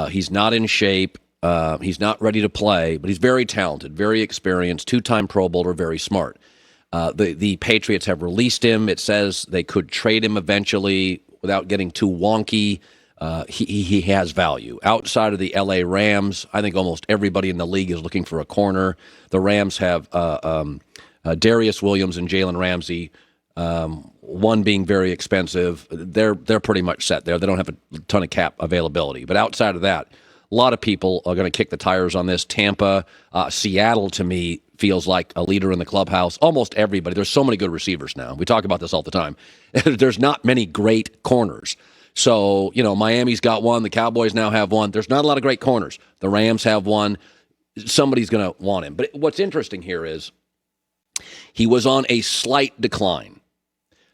He's not in shape. He's not ready to play, but he's very talented, very experienced, 2-time Pro Bowler, very smart. The Patriots have released him. It says they could trade him eventually without getting too wonky. He has value. Outside of the L.A. Rams, I think almost everybody in the league is looking for a corner. The Rams have Darius Williams and Jalen Ramsey, one being very expensive. They're pretty much set there. They don't have a ton of cap availability. But outside of that, a lot of people are going to kick the tires on this. Tampa, Seattle, to me, feels like a leader in the clubhouse. Almost everybody. There's so many good receivers now. We talk about this all the time. There's not many great corners. So, Miami's got one. The Cowboys now have one. There's not a lot of great corners. The Rams have one. Somebody's going to want him. But what's interesting here is he was on a slight decline.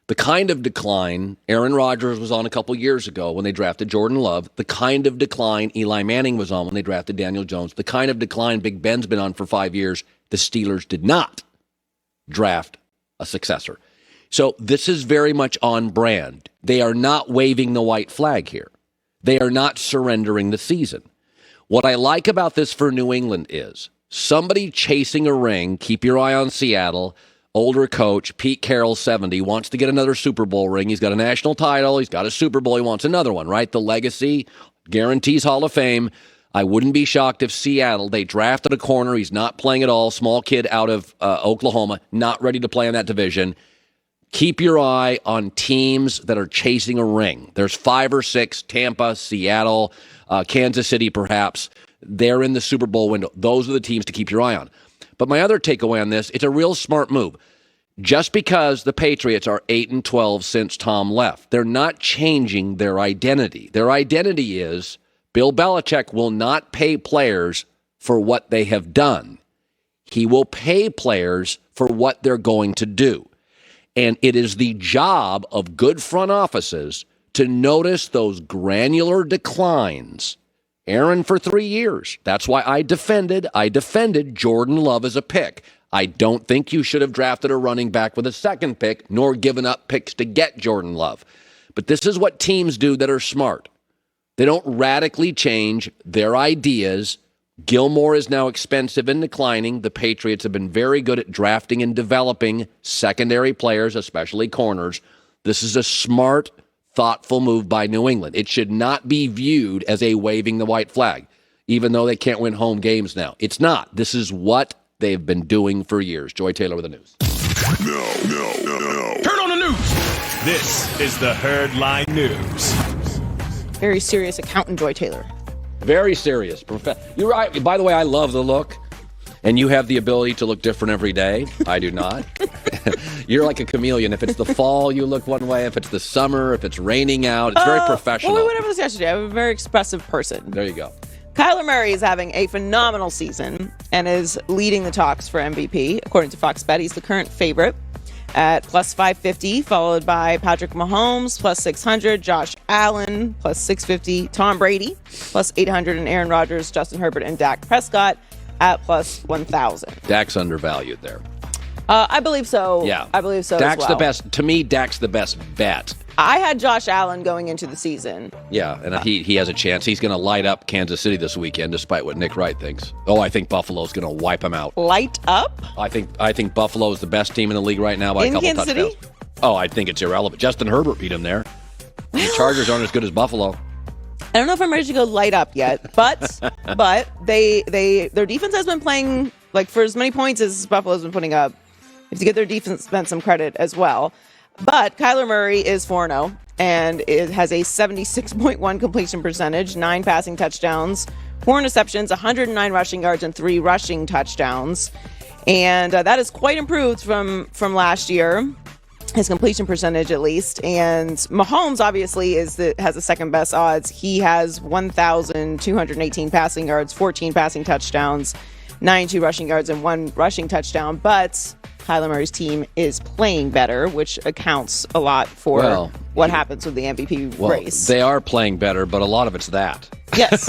The kind of decline Aaron Rodgers was on a couple years ago when they drafted Jordan Love, the kind of decline Eli Manning was on when they drafted Daniel Jones, the kind of decline Big Ben's been on for 5 years, the Steelers did not draft a successor. So this is very much on brand. They are not waving the white flag here. They are not surrendering the season. What I like about this for New England is somebody chasing a ring, keep your eye on Seattle, older coach, Pete Carroll, 70, wants to get another Super Bowl ring. He's got a national title. He's got a Super Bowl. He wants another one, right? The legacy guarantees Hall of Fame. I wouldn't be shocked if Seattle, they drafted a corner. He's not playing at all. Small kid out of Oklahoma, not ready to play in that division. Keep your eye on teams that are chasing a ring. There's 5 or 6, Tampa, Seattle, Kansas City perhaps. They're in the Super Bowl window. Those are the teams to keep your eye on. But my other takeaway on this, it's a real smart move. Just because the Patriots are 8-12 since Tom left, they're not changing their identity. Their identity is Bill Belichick will not pay players for what they have done. He will pay players for what they're going to do. And it is the job of good front offices to notice those granular declines. Aaron for 3 years. That's why I defended Jordan Love as a pick. I don't think you should have drafted a running back with a second pick, nor given up picks to get Jordan Love. But this is what teams do that are smart. They don't radically change their ideas. Gilmore is now expensive and declining. The Patriots have been very good at drafting and developing secondary players, especially corners. This is a smart, thoughtful move by New England. It should not be viewed as a waving the white flag, even though they can't win home games now. It's not. This is what they've been doing for years. Joy Taylor with the news. No. Turn on the news. This is the Herd Line News. Very serious accountant, Joy Taylor. Very serious. You're right. By the way, I love the look. And you have the ability to look different every day. I do not. You're like a chameleon. If it's the fall, you look one way. If it's the summer, if it's raining out, it's very professional. Well, we went over this yesterday. I'm a very expressive person. There you go. Kyler Murray is having a phenomenal season and is leading the talks for MVP. According to Fox Bet, he's the current favorite at plus 550, followed by Patrick Mahomes, plus 600, Josh Allen, plus 650, Tom Brady, plus 800, and Aaron Rodgers, Justin Herbert, and Dak Prescott at plus 1,000. Dak's undervalued there. I believe so. Yeah. I believe so Dak's as well. the best. To me, Dak's the best bet. I had Josh Allen going into the season. Yeah, and he has a chance. He's going to light up Kansas City this weekend, despite what Nick Wright thinks. Oh, I think Buffalo's going to wipe him out. Light up? I think Buffalo is the best team in the league right now by a couple Kansas touchdowns. City? Oh, I think it's irrelevant. Justin Herbert beat him there. The Chargers aren't as good as Buffalo. I don't know if I'm ready to go light up yet, but their defense has been playing like for as many points as Buffalo's been putting up. If you get their defense some credit as well. But Kyler Murray is 4-0 and it has a 76.1 completion percentage, 9 passing touchdowns, 4 interceptions, 109 rushing yards, and 3 rushing touchdowns. And that is quite improved from last year, his completion percentage at least. And Mahomes obviously has the second best odds. He has 1,218 passing yards, 14 passing touchdowns, 92 rushing yards, and 1 rushing touchdown. But Kyler Murray's team is playing better, which accounts a lot for what happens with the MVP race. They are playing better, but a lot of it's that. Yes,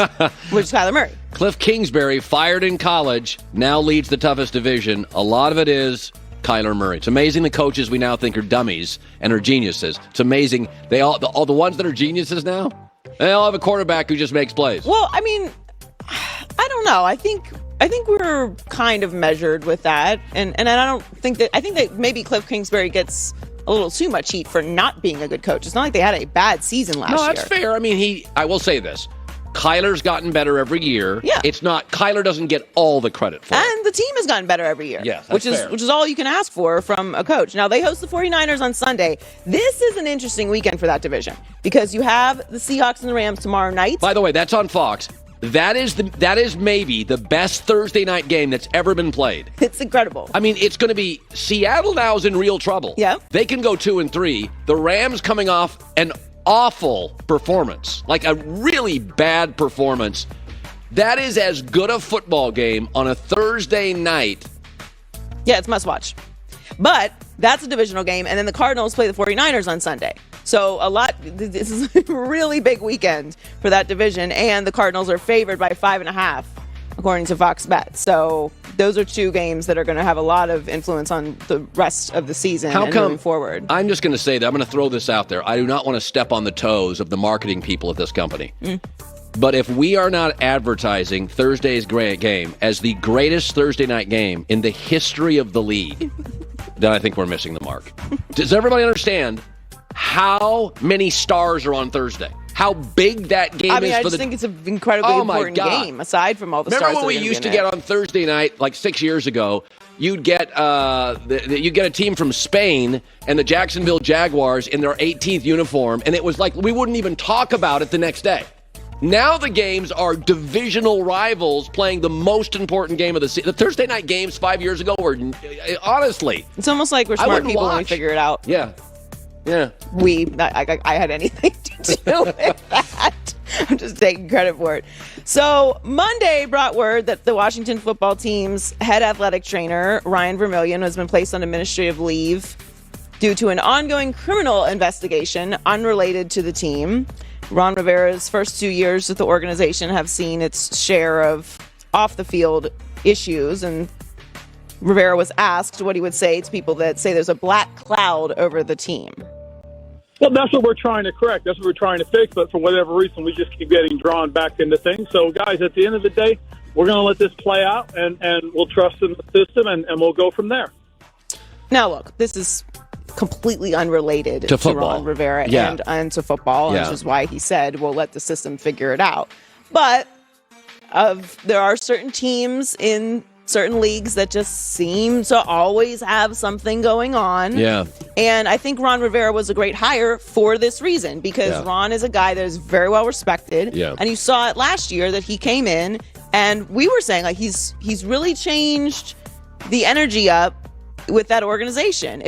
which is Kyler Murray. Cliff Kingsbury, fired in college, now leads the toughest division. A lot of it is Kyler Murray. It's amazing the coaches we now think are dummies and are geniuses. It's amazing. All the ones that are geniuses now, They'll have a quarterback who just makes plays. Well, I mean, I don't know. I think we're kind of measured with that, and I don't think that. I think that maybe Cliff Kingsbury gets a little too much heat for not being a good coach. It's not like they had a bad season last year. No, that's fair. I mean, I will say this. Kyler's gotten better every year. Yeah. Kyler doesn't get all the credit for it. And the team has gotten better every year. Yeah, that's fair. Which is all you can ask for from a coach. Now, they host the 49ers on Sunday. This is an interesting weekend for that division because you have the Seahawks and the Rams tomorrow night. By the way, that's on Fox. That is maybe the best Thursday night game that's ever been played. It's incredible. I mean, it's going to be Seattle now is in real trouble. Yeah. They can go 2-3. The Rams coming off an awful performance, like a really bad performance. That is as good a football game on a Thursday night. Yeah, it's must watch. But that's a divisional game, and then the Cardinals play the 49ers on Sunday. So this is a really big weekend for that division, and the Cardinals are favored by 5.5, according to Fox Bet. So those are two games that are going to have a lot of influence on the rest of the season moving forward. I'm just going to say that. I'm going to throw this out there. I do not want to step on the toes of the marketing people at this company. But if we are not advertising Thursday's great game as the greatest Thursday night game in the history of the league, then I think we're missing the mark. Does everybody understand how many stars are on Thursday? How big that game is? I just think it's an incredibly important game, aside from all the stars. Remember when we used to get on Thursday night, like 6 years ago, you'd get a team from Spain and the Jacksonville Jaguars in their 18th uniform, and it was like we wouldn't even talk about it the next day. Now the games are divisional rivals playing the most important game of the season. The Thursday night games 5 years ago were, honestly... It's almost like we're smart people when we figure it out. Yeah. I had anything to do with that. I'm just taking credit for it. So Monday brought word that the Washington football team's head athletic trainer, Ryan Vermillion, has been placed on administrative leave due to an ongoing criminal investigation unrelated to the team. Ron Rivera's first 2 years with the organization have seen its share of off-the-field issues, and Rivera was asked what he would say to people that say there's a black cloud over the team. Well, that's what we're trying to correct. That's what we're trying to fix. But for whatever reason, we just keep getting drawn back into things. So, guys, at the end of the day, we're going to let this play out, and we'll trust in the system, and we'll go from there. Now, look, this is completely unrelated to Ron Rivera and to football, which is why he said, we'll let the system figure it out. But there are certain teams in certain leagues that just seem to always have something going on. Yeah. And I think Ron Rivera was a great hire for this reason, because Ron is a guy that is very well respected. Yeah. And you saw it last year that he came in, and we were saying, like, he's really changed the energy up with that organization.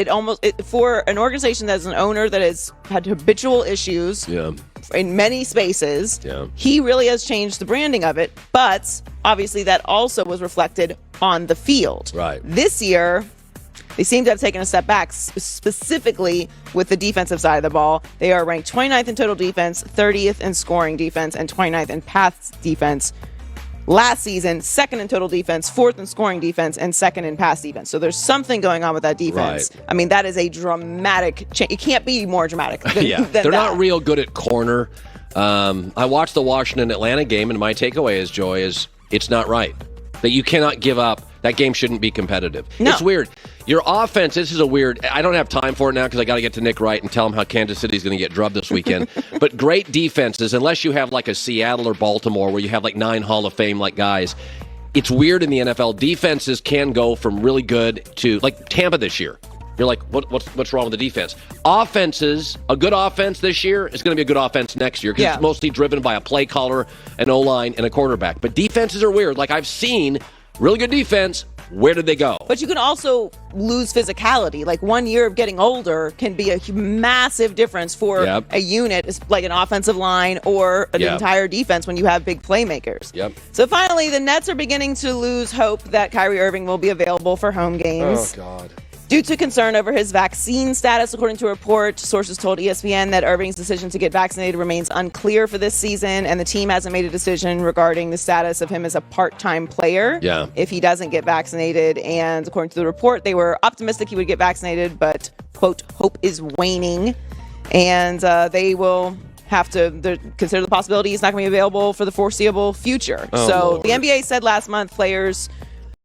For an organization that has an owner that has had habitual issues in many spaces, he really has changed the branding of it. But obviously that also was reflected on the field. Right. This year, they seem to have taken a step back, specifically with the defensive side of the ball. They are ranked 29th in total defense, 30th in scoring defense, and 29th in pass defense. Last season, second in total defense, fourth in scoring defense, and second in pass defense. So there's something going on with that defense. Right. I mean, that is a dramatic change. It can't be more dramatic than They're not real good at corner. I watched the Washington-Atlanta game, and my takeaway is, Joy, is it's not right. That you cannot give up. That game shouldn't be competitive. No. It's weird. Your offense, this is a weird... I don't have time for it now because I got to get to Nick Wright and tell him how Kansas City's going to get drubbed this weekend. But great defenses, unless you have like a Seattle or Baltimore where you have like 9 Hall of Fame like guys, it's weird in the NFL. Defenses can go from really good to... Like Tampa this year. You're like, what's wrong with the defense? Offenses, a good offense this year is going to be a good offense next year because it's mostly driven by a play caller, an O-line, and a quarterback. But defenses are weird. Like I've seen really good defense. Where did they go? But you can also lose physicality. Like 1 year of getting older can be a massive difference for a unit, like an offensive line or an entire defense when you have big playmakers. So finally, the Nets are beginning to lose hope that Kyrie Irving will be available for home games. Oh, God. Due to concern over his vaccine status, according to a report, sources told ESPN that Irving's decision to get vaccinated remains unclear for this season, and the team hasn't made a decision regarding the status of him as a part-time player if he doesn't get vaccinated. And according to the report, they were optimistic he would get vaccinated, but, quote, hope is waning. And they will have to consider the possibility he's not going to be available for the foreseeable future. So the NBA said last month players